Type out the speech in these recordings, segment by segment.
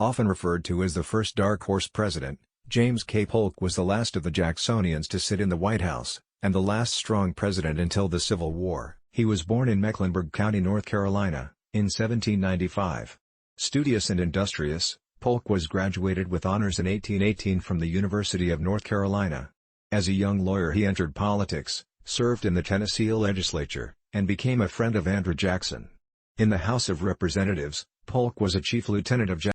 Often referred to as the first dark horse president, James K. Polk was the last of the Jacksonians to sit in the White House, and the last strong president until the Civil War. He was born in Mecklenburg County, North Carolina, in 1795. Studious and industrious, Polk was graduated with honors in 1818 from the University of North Carolina. As a young lawyer he entered politics, served in the Tennessee legislature, and became a friend of Andrew Jackson. In the House of Representatives, Polk was a chief lieutenant of Jackson.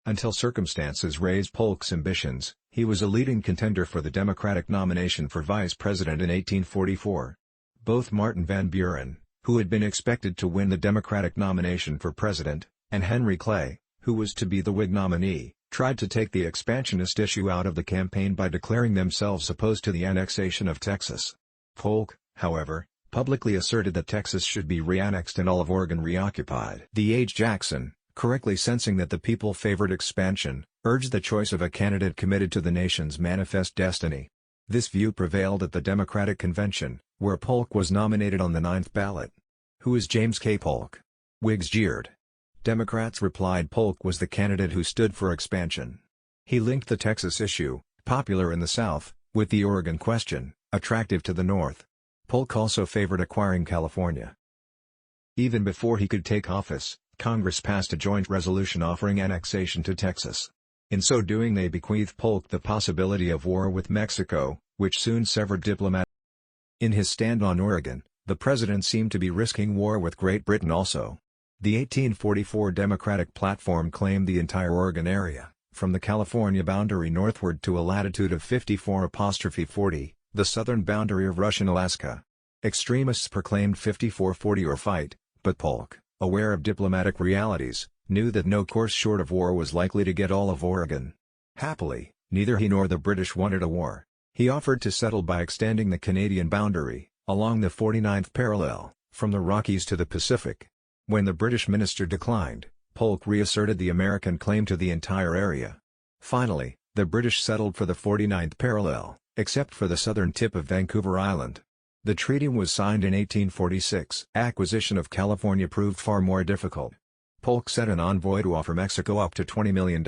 Until circumstances raised Polk's ambitions, he was a leading contender for the Democratic nomination for vice president in 1844. Both Martin Van Buren, who had been expected to win the Democratic nomination for president, and Henry Clay, who was to be the Whig nominee, tried to take the expansionist issue out of the campaign by declaring themselves opposed to the annexation of Texas. Polk, however, publicly asserted that Texas should be reannexed and all of Oregon reoccupied. The aged Jackson, correctly sensing that the people favored expansion, urged the choice of a candidate committed to the nation's manifest destiny. This view prevailed at the Democratic Convention, where Polk was nominated on the 9th ballot. "Who is James K. Polk?" Whigs jeered. Democrats replied Polk was the candidate who stood for expansion. He linked the Texas issue, popular in the South, with the Oregon question, attractive to the North. Polk also favored acquiring California. Even before he could take office, Congress passed a joint resolution offering annexation to Texas. In so doing they bequeathed Polk the possibility of war with Mexico, which soon severed diplomatic. In his stand on Oregon, the president seemed to be risking war with Great Britain also. The 1844 Democratic platform claimed the entire Oregon area, from the California boundary northward to a latitude of 54°40, the southern boundary of Russian Alaska. Extremists proclaimed 5440 or fight, but Polk, aware of diplomatic realities, knew that no course short of war was likely to get all of Oregon. Happily, neither he nor the British wanted a war. He offered to settle by extending the Canadian boundary, along the 49th parallel, from the Rockies to the Pacific. When the British minister declined, Polk reasserted the American claim to the entire area. Finally, the British settled for the 49th parallel, except for the southern tip of Vancouver Island. The treaty was signed in 1846. Acquisition of California proved far more difficult. Polk sent an envoy to offer Mexico up to $20 million,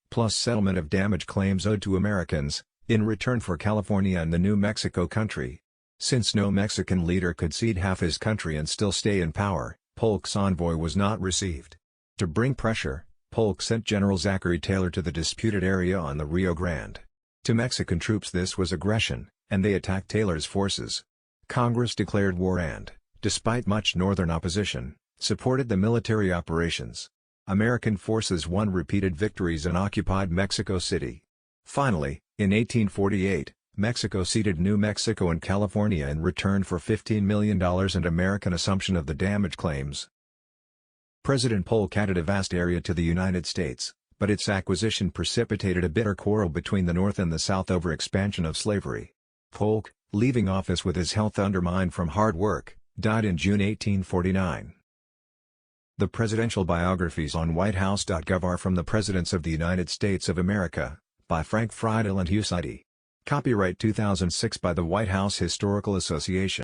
plus settlement of damage claims owed to Americans, in return for California and the New Mexico country. Since no Mexican leader could cede half his country and still stay in power, Polk's envoy was not received. To bring pressure, Polk sent General Zachary Taylor to the disputed area on the Rio Grande. To Mexican troops this was aggression, and they attacked Taylor's forces. Congress declared war and, despite much northern opposition, supported the military operations. American forces won repeated victories and occupied Mexico City. Finally, in 1848, Mexico ceded New Mexico and California in return for $15 million and American assumption of the damage claims. President Polk added a vast area to the United States, but its acquisition precipitated a bitter quarrel between the North and the South over expansion of slavery. Polk, leaving office with his health undermined from hard work, died in June 1849. The presidential biographies on whitehouse.gov are from the Presidents of the United States of America, by Frank Friedel and Hugh Sidey. Copyright 2006 by the White House Historical Association.